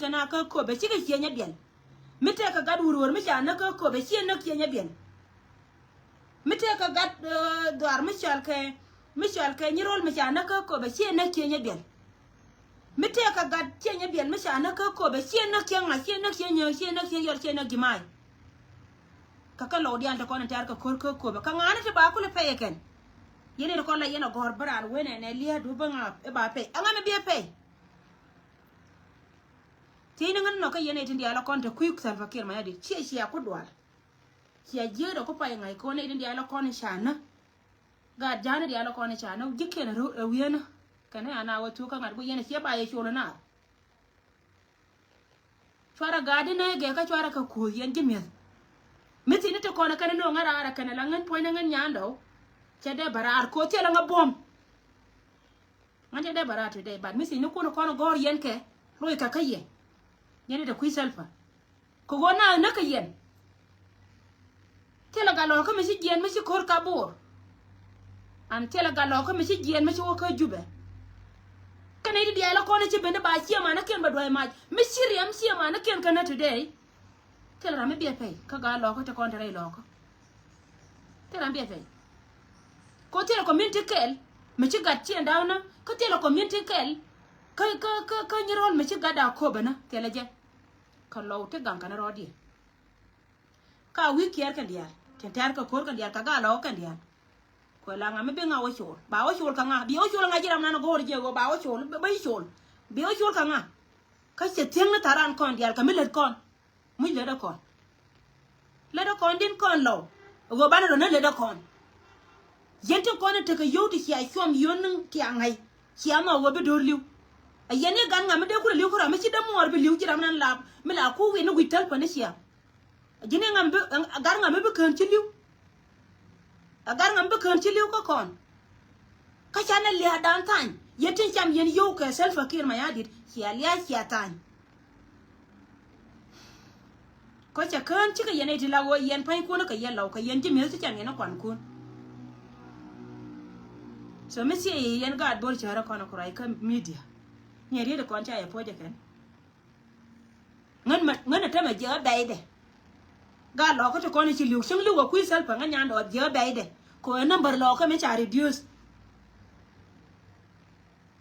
kana ka ko be chika chienya bien mite ka gad wurwur mi cha na ka ko be chien na chienya bien mite ka gad dwar mi chal ke nyirol mi cha na ka ko be chien na chienya bien mite ka gad chienya bien mi cha na ka ko be chien na chienya chien na gimai ka lo dian ta ko na tar ka ko be ka ngana te ba ko le pe ken yene ko la yena gor bran wene ne lia du banga e ba pe anga me bia pe tini ngana no ka yene tindi ala konta quick Salva Kiir ma yadi chi ya ko dwal chi ya jero ko pa ngai ko ne tindi ala kon shana ga jana di ala kon shana jikke na wiena kana ana watu ka ngar go yene chi ba ye shono na chwara gadi na ge ka chwara ka ku yen jimel miti ni to kona kana no ngara ara kana langan po na ngan nyando chede barar ko tela nga bom ngande de barar te de bad misi ni ko no kono gor yen ke loy ka kaye yene de kui selfa ko gona na ka yen tela galo ko misi yen misi kor ka bor an tela galo ko misi yen misi wo ka jube kana idi ala kono ci bende ba ci ma na ken ba doy ma misi riam ci ma na ken kana today tela rame bi pe ka galo ko te kontra lo ko tela bi pe ko tela community kel me ci gat ci ndawna ko tela community kel ka nyirol me ci gada ko bana tela je ka lo te ganga na rodi ka wiki yar kan dia tentar ka kor kan dia ka galo kan dia ko la ngame be ngawo chul ba wo chul ka nga bi wo chul nga jiram na go je go ba wo chul be chul bi wo chul ka nga ka se tieng na taran kon dia ka milet kon mu le da kon din kon lo go ba na le da kon yente kone te ka yoti ya chom yonn ti angai chiama wo be dorliu ayene gan ngam de kula liu kura me chi da mor be liu jiram nan lab me la ku wi no wital pa ne sia jine ngam be gar ngam be kan chi liu agar ngam be kan chi liu ko kon ka chana li adan tan yete cham yen yo ka Salva Kiir ma yadit sia lia sia tan ko cha kan chi ka yene ti la wo yen pa ko no ka yen law ka yen ji me ti chan yen kwan kun so mesi yen ga bol chara kono kurai ka media nyeri de koncha ya poje ken ngan ta ma je baide ga lo ko to kono chi liu sing liu ko sel pa nganya ndo je baide ko number lo ko me cha reduce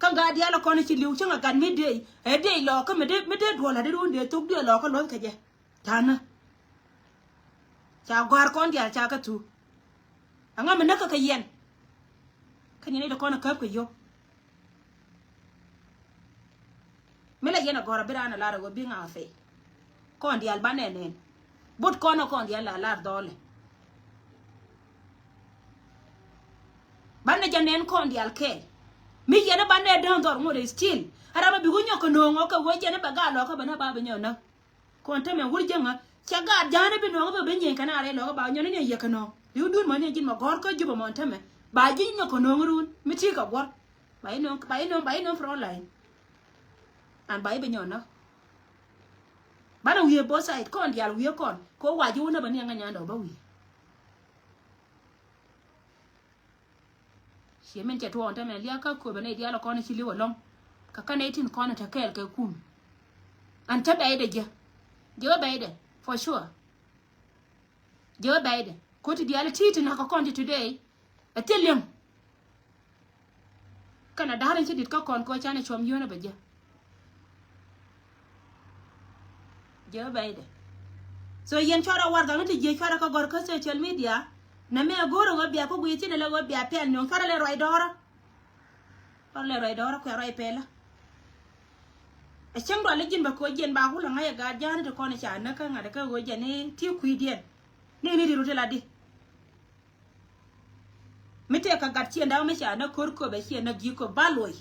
kan ga dia lo kono chi liu sing ga midday e de lo ko me de dola de runde tok de lo ko lo ka je tana cha gwar kon dia cha ka tu anga me naka ka yen kan yene da kona kap ko yo mela yena gora birana lara go binga fe kon di albane nen bot kono kon di ala lar dole banne janen kon di alke mi yena banne don dor ngode still araba bi gonyo ko no ngo ka wo jene baga lo ka bana ba be nyona kon teme wurjenga chaga jane bi no ba be nyen kana are lo ba nyone ne yekano yu dun ma ne jin ma gor ko juba mon teme ba jin no ko no ngurun mi ti ka gor ba no fro line an ba be nyona bana wiye bo side kon dial wiye kon ko waju na bani nga nyando ba wi she men che to on teme lia ka ko bane dial ko ne chili wolong ka kana itin ko na ta kel ke kum an ta bai de je bai de for sure je bai de ko ti dial titi na ka kon today atelem kana darin ci dit ka kon ko chane chom yona ba je bayde so yen chora warga no ti je chora ka gor ka social media na me goro go bia ko guiti ne le go bia pel non fara le roi dora ko roi pela e changdo le jin ba ko jen ba hula ngaya ga jan to kono cha na ka ngada ka go jene ti kuidien ni rute la di mete ka gat chi ndaw me cha na kor ko be chi na gi ko baloi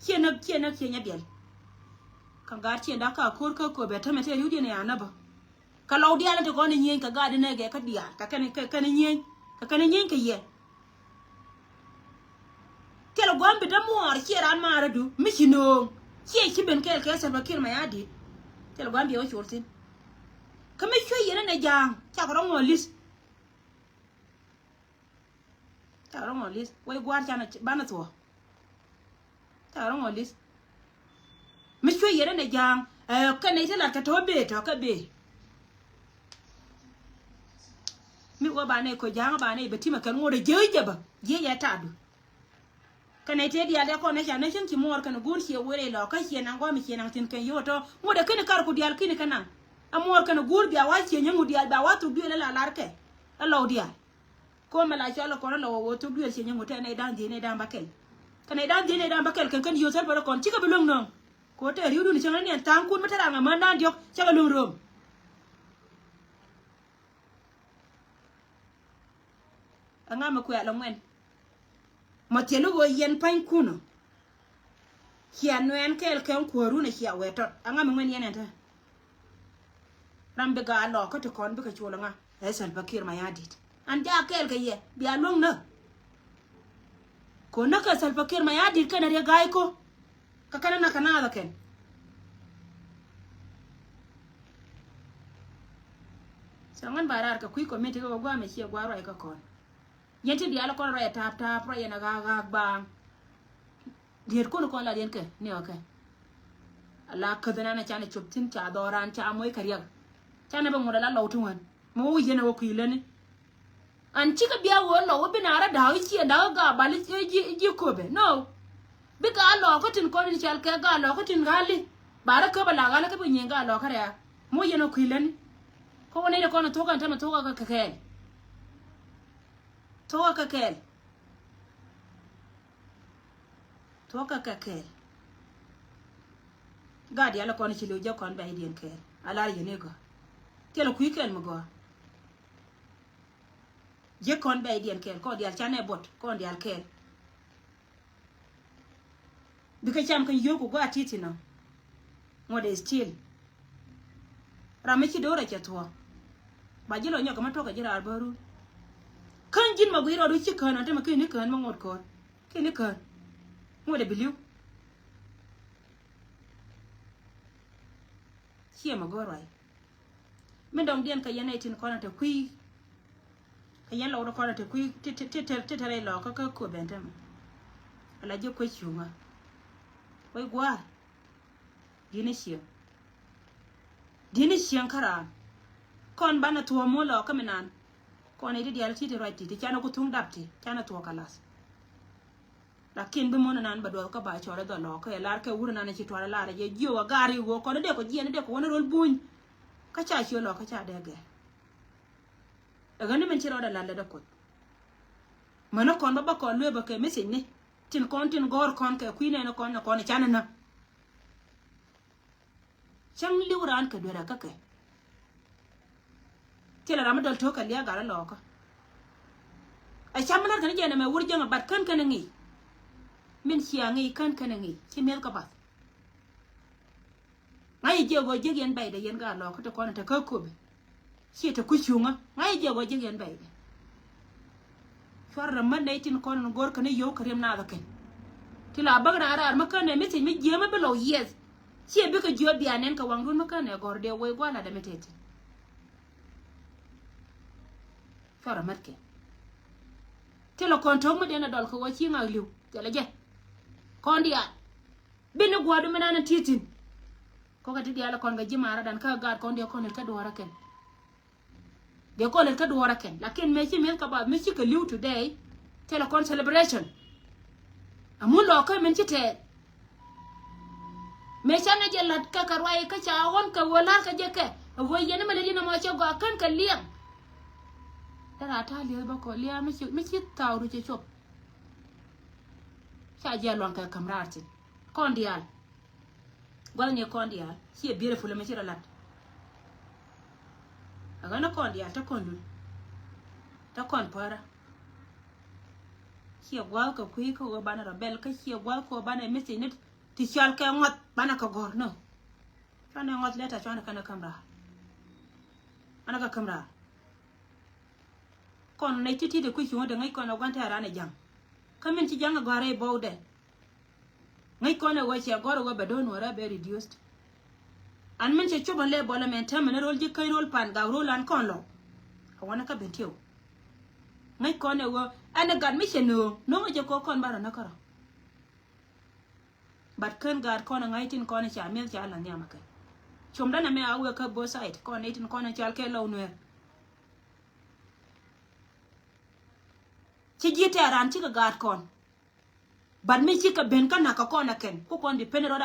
chi na nya biel ka gat chi nda ka kor ko be ta mete yudi ne anaba ka law dia na to ko ne nyen ka ga de ne ge ka dia ka ne nyen ka ye telo gombe da mor chi ran mara du mi chi no chi ben kel ke Salva Kiir ma yadi telo gombe o churtin ka me chwe yene ne jang cha ko ngolis Taro ngolis, way gwar chana bana to. Taro ngolis. Misho yere ne jang, cái này thế là cái thố bể cho cái bể mi qua bà này có giang bà này beti mà cái ngồi chơi chứ bà dễ ya ta được cái này thế đi à con này chẳng nên chỉ mua cái nó gùn xìa quê lò cái xìa nàng qua mi xìa nàng tin cái yêu to ngồi cái này caro đi al cái này cái nàng mua cái nó gùn bia quá xìa nhung đi al bà quá tụi đuôi là lár cái lâu đi à cô mà lại cho là con nó lâu tụi đuôi xìa nhung cái này đang gì này đang bakel cái này đang bakel cái yêu sát bà con chỉ có bị lung nong cô tệ riu đun chẳng nên tăng cún mà thay rằng mà đang diok chắc là lung rum anh mà quẹt lòng men mà tiền nó gọi yen pain kuno hiền noen kel kel kuaru này hiền vậy thôi anh mà men yen này ram bega lo có thể con bega chua langa ấy sản pakir mày adit anh ja kel cái gì bia lung nữa cô nó cái sản pakir mày adit cái này gai cô kakana na kanada ken sangan barar ka kui komiti ko gwa me chia gwa rai ka kon yenti dia la kon rai tap tap rai na ga bang dier ko ko la den ke ne okay ala kadana na chane chuptin cha doran cha moy kariya chane ba ngora la lawtu wan mo yena wo kuilani an chika biya wo lo bi na ra da chi da ga bali ji ko be no bi ga lo ko tin ko ni chal ke ga lo ko tin gali bara ko bala ga la ka bi nyenga lo kare mo yena kuilani ko woni ne ko na to kan ta ma to ga ka kel to ka kel to ka kel ga dia la ko ni chilo ja kon ba idien kel ala yene go ke lo ku kel mo go je kon ba idien kel ko dia chane bot ko dia kel bika cham kan yo ko go atiti no ngode still ramichi dora chatwa bajilo nyoka matoka jira albaru kan jin magwiro do chikana ante makini kan mangot ko kini kan ngode biliu chia magoroi men dom dien ka yana tin kona te kui ka yan lo kona te kui tete lo ka ko bentama ala je ko chunga wai gwa dini siang kara kon bana tuwa mo lo kamenan kon edi dial ti right ti chana ko tung dapti chana tuwa kalas lakin bi mona nan badol ka ba chore do lo ko lar ke wurna na ci tore lar je jiwa gari go ko de ko jiene de ko wona rol buñ ka cha ci lo ka cha de ge daga ni men ci ro da lalle da ko mana kon ba ko le ba ke mesin ni tin gor kon ke kuine na kon chana na chang liuran ka dora ka ke tela ramadal to kan ya gara loka a chamlar kan je na me wurje ma bat kan ngi min sia ngi kan ngi ci mel ka bat ngai je go je gen bay de yen ga loka to kon ta ka ko be ci ta ku chunga ngai je go je gen bay de far ramad nay tin kon gor kan yo karim na da ken tila bagna ara ma kan ne mi tin mi je ma below yes sie bi ka jo bianen ka wangrun maka ne gorde way gwala da metete fara matke telo konto mo dena dol ko wachi ngagliu tele je kondia binu gwadu menana titin ko ka tidi ala kon ga jimara dan ka gad kondia kon ka do ken de kon ka do ken lakin me chi mel ka ba me chi ka liu today telo kon celebration amun lo ka men chi te me chana je lat ka karwai ka cha won ka wala ka je ke wo yene mele dina mo cha go kan ka liang tara ta li ba ko liya me chi tawru che chop cha je lon ka kamrati kondial gol ne kondial si e beautiful me chi lat aga na kondial ta kondu ta kon para si e gwal ka kui ko bana rabel ka si e gwal ko bana me si nit ti chal ke ngot bana ka gor no chana ngot leta chana kana kamra ana ka kamra kon ne titi de ku chu de ngai kon na gwanta ara ne jang kamen ti jang gore bowde ngai kon wa chi goro wa bedon wara be reduced an men che choba le bola men tam ne rol je kai rol pan ga rol an kon lo awana ka bentio ngai kon ne wa ana gad mi cheno no je ko kon bara na kara bat kan gad kon ngai tin kon cha mel cha la nyama ka chom dana me awe ka bo side ko ne tin ko na chal ke lo nwer ci jite ran ci ga gat kon ban mi ci ka ben kan na ka ko na ken ko kon di penero